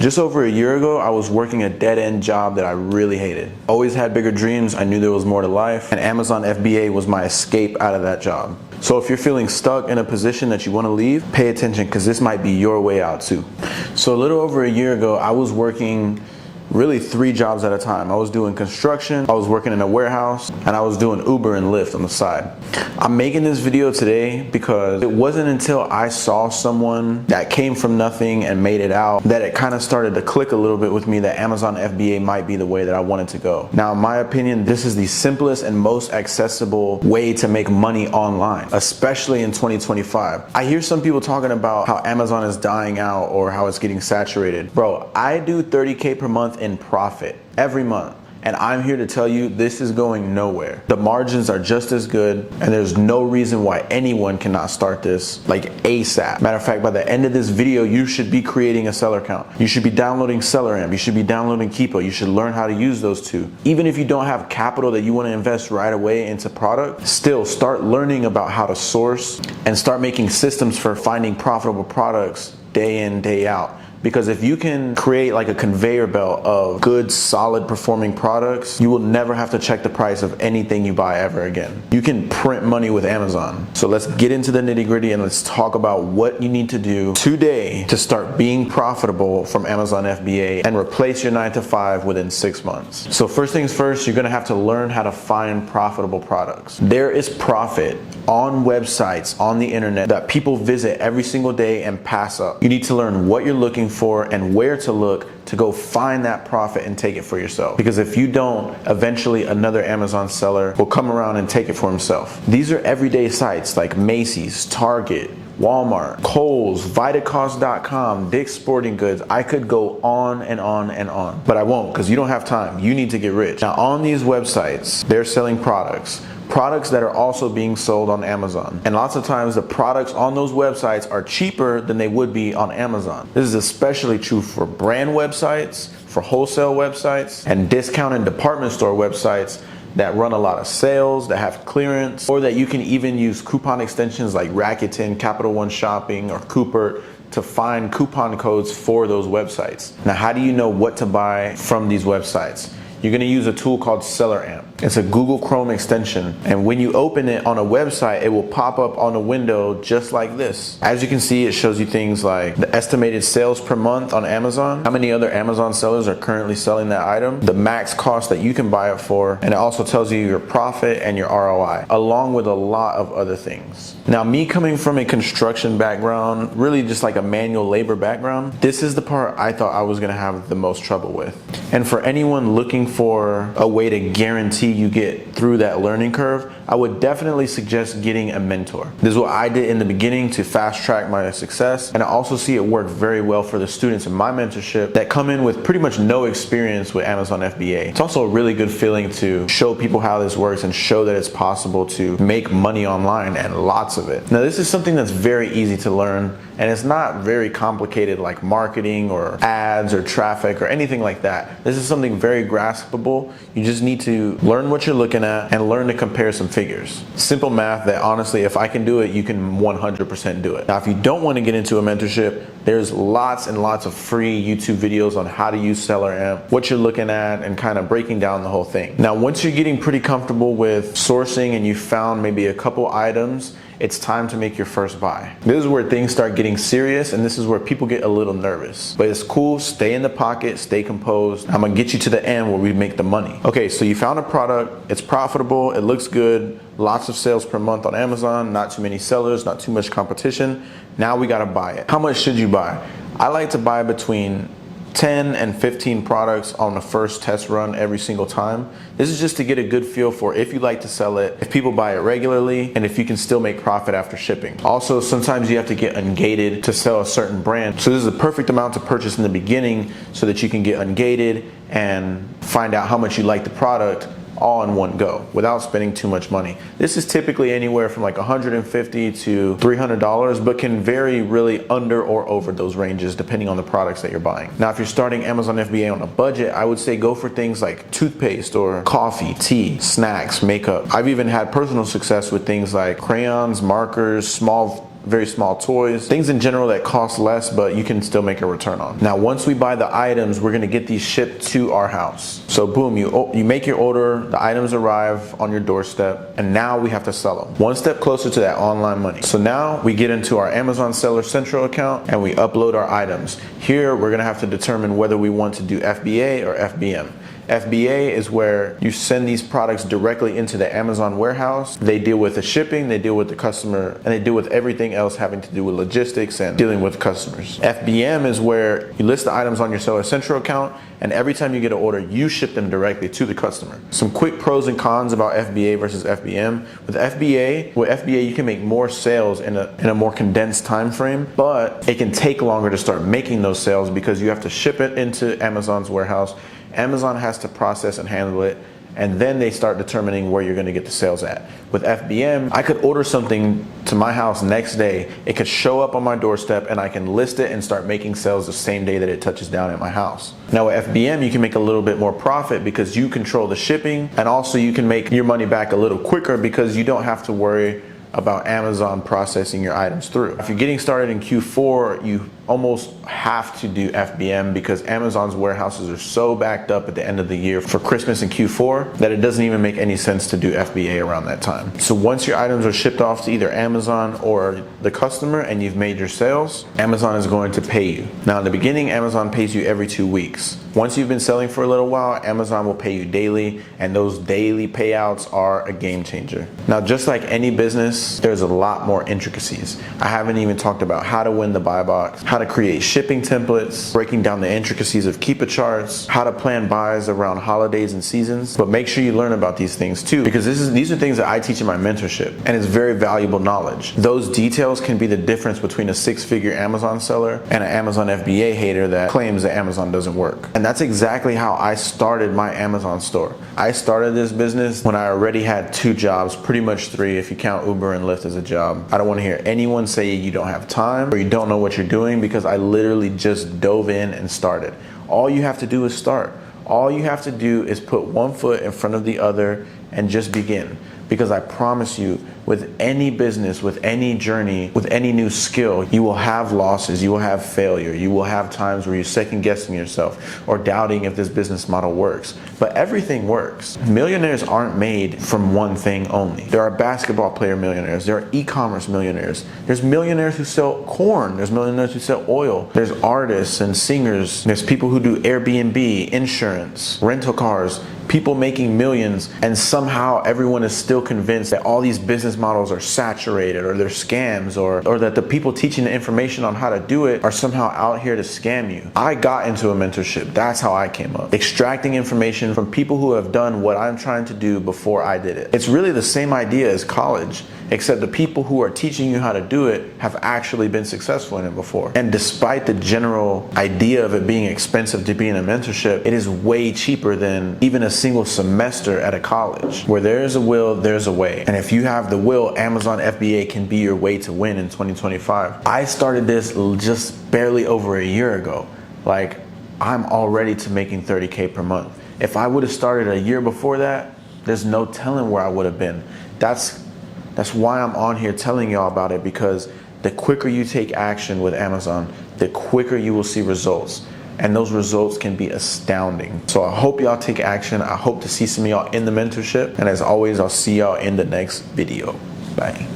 Just over a year ago, I was working a dead-end job that I really hated. Always had bigger dreams, I knew there was more to life, and Amazon FBA was my escape out of that job. So if you're feeling stuck in a position that you want to leave, pay attention, because this might be your way out too. So a little over a year ago, I was working really 3 jobs at a time. I was doing construction, I was working in a warehouse, and I was doing Uber and Lyft on the side. I'm making this video today because it wasn't until I saw someone that came from nothing and made it out that it kind of started to click a little bit with me that Amazon FBA might be the way that I wanted to go. Now, in my opinion, this is the simplest and most accessible way to make money online, especially in 2025. I hear some people talking about how Amazon is dying out or how it's getting saturated. Bro, I do 30K per month in profit every month, and I'm here to tell you this is going nowhere. The margins are just as good, and there's no reason why anyone cannot start this like ASAP. Matter of fact, by the end of this video, you should be creating a seller account. You should be downloading SellerAmp. You should be downloading Keepo. You should learn how to use those two. Even if you don't have capital that you want to invest right away into product, still start learning about how to source and start making systems for finding profitable products day in, day out. Because if you can create like a conveyor belt of good, solid performing products, you will never have to check the price of anything you buy ever again. You can print money with Amazon. So let's get into the nitty-gritty and let's talk about what you need to do today to start being profitable from Amazon FBA and replace your 9-to-5 within 6 months. So first things first, you're gonna have to learn how to find profitable products. There is profit on websites, on the internet, that people visit every single day and pass up. You need to learn what you're looking for and where to look to go find that profit and take it for yourself. Because if you don't, eventually another Amazon seller will come around and take it for himself. These are everyday sites like Macy's, Target, Walmart, Kohl's, Vitacost.com, Dick's Sporting Goods. I could go on and on and on, but I won't because you don't have time. You need to get rich. Now on these websites, they're selling products that are also being sold on Amazon. And lots of times the products on those websites are cheaper than they would be on Amazon. This is especially true for brand websites, for wholesale websites, and discount and department store websites that run a lot of sales, that have clearance, or that you can even use coupon extensions like Rakuten, Capital One Shopping, or Cooper to find coupon codes for those websites. Now, how do you know what to buy from these websites? You're gonna use a tool called SellerAmp. It's a Google Chrome extension, and when you open it on a website, it will pop up on a window just like this. As you can see, it shows you things like the estimated sales per month on Amazon, how many other Amazon sellers are currently selling that item, the max cost that you can buy it for, and it also tells you your profit and your ROI, along with a lot of other things. Now, me coming from a construction background, really just like a manual labor background, this is the part I thought I was gonna have the most trouble with. And for anyone looking for a way to guarantee you get through that learning curve, I would definitely suggest getting a mentor. This is what I did in the beginning to fast track my success, and I also see it work very well for the students in my mentorship that come in with pretty much no experience with Amazon FBA. It's also a really good feeling to show people how this works and show that it's possible to make money online, and lots of it. Now, this is something that's very easy to learn, and it's not very complicated like marketing or ads or traffic or anything like that. This is something very graspable. You just need to learn what you're looking at and learn to compare some figures. Simple math that honestly, if I can do it, you can 100% do it. Now, if you don't want to get into a mentorship, there's lots and lots of free YouTube videos on how to use SellerAmp, what you're looking at, and kind of breaking down the whole thing. Now, once you're getting pretty comfortable with sourcing and you found maybe a couple items, it's time to make your first buy. This is where things start getting serious, and this is where people get a little nervous. But it's cool, stay in the pocket, stay composed. I'm gonna get you to the end where we make the money. Okay, so you found a product, it's profitable, it looks good, lots of sales per month on Amazon, not too many sellers, not too much competition. Now we gotta buy it. How much should you buy? I like to buy between 10 and 15 products on the first test run every single time. This is just to get a good feel for if you like to sell it, if people buy it regularly, and if you can still make profit after shipping. Also, sometimes you have to get ungated to sell a certain brand. So this is a perfect amount to purchase in the beginning so that you can get ungated and find out how much you like the product all in one go without spending too much money. This is typically anywhere from like $150 to $300, but can vary really under or over those ranges depending on the products that you're buying. Now, if you're starting Amazon FBA on a budget, I would say go for things like toothpaste or coffee, tea, snacks, makeup. I've even had personal success with things like crayons, markers, small very small toys, things in general that cost less, but you can still make a return on. Now, once we buy the items, we're gonna get these shipped to our house. So boom, you make your order, the items arrive on your doorstep, and now we have to sell them. One step closer to that online money. So now we get into our Amazon Seller Central account and we upload our items. Here, we're gonna have to determine whether we want to do FBA or FBM. FBA is where you send these products directly into the Amazon warehouse. They deal with the shipping, they deal with the customer, and they deal with everything else having to do with logistics and dealing with customers. FBM is where you list the items on your Seller Central account, and every time you get an order, you ship them directly to the customer. Some quick pros and cons about FBA versus FBM. With FBA, you can make more sales in a more condensed time frame, but it can take longer to start making those sales because you have to ship it into Amazon's warehouse. Amazon has to process and handle it, and then they start determining where you're gonna get the sales at. With FBM, I could order something to my house next day, it could show up on my doorstep, and I can list it and start making sales the same day that it touches down at my house. Now with FBM, you can make a little bit more profit because you control the shipping, and also you can make your money back a little quicker because you don't have to worry about Amazon processing your items through. If you're getting started in Q4, you almost have to do FBM because Amazon's warehouses are so backed up at the end of the year for Christmas and Q4 that it doesn't even make any sense to do FBA around that time. So once your items are shipped off to either Amazon or the customer and you've made your sales, Amazon is going to pay you. Now in the beginning, Amazon pays you every 2 weeks. Once you've been selling for a little while, Amazon will pay you daily, and those daily payouts are a game changer. Now just like any business, there's a lot more intricacies. I haven't even talked about how to win the buy box, how to create shipping templates, breaking down the intricacies of keeper charts, how to plan buys around holidays and seasons. But make sure you learn about these things too, because these are things that I teach in my mentorship, and it's very valuable knowledge. Those details can be the difference between a 6-figure Amazon seller and an Amazon FBA hater that claims that Amazon doesn't work. And that's exactly how I started my Amazon store. I started this business when I already had 2 jobs, pretty much 3 if you count Uber and Lyft as a job. I don't want to hear anyone say you don't have time or you don't know what you're doing, because I literally just dove in and started. All you have to do is start. All you have to do is put one foot in front of the other and just begin. Because I promise you, with any business, with any journey, with any new skill, you will have losses, you will have failure, you will have times where you're second guessing yourself or doubting if this business model works. But everything works. Millionaires aren't made from one thing only. There are basketball player millionaires, there are e-commerce millionaires, there's millionaires who sell corn, there's millionaires who sell oil, there's artists and singers, there's people who do Airbnb, insurance, rental cars, people making millions, and somehow everyone is still convinced that all these business models are saturated or they're scams, or that the people teaching the information on how to do it are somehow out here to scam you. I got into a mentorship. That's how I came up. Extracting information from people who have done what I'm trying to do before I did it. It's really the same idea as college, except the people who are teaching you how to do it have actually been successful in it before. And despite the general idea of it being expensive to be in a mentorship, it is way cheaper than even a single semester at a college. Where there is a will, there's a way. And if you have the will, Amazon FBA can be your way to win in 2025. I started this just barely over a year ago. Like, I'm already to making 30K per month. If I would have started a year before that, there's no telling where I would have been. That's why I'm on here telling y'all about it, because the quicker you take action with Amazon, the quicker you will see results. And those results can be astounding. So I hope y'all take action. I hope to see some of y'all in the mentorship. And as always, I'll see y'all in the next video. Bye.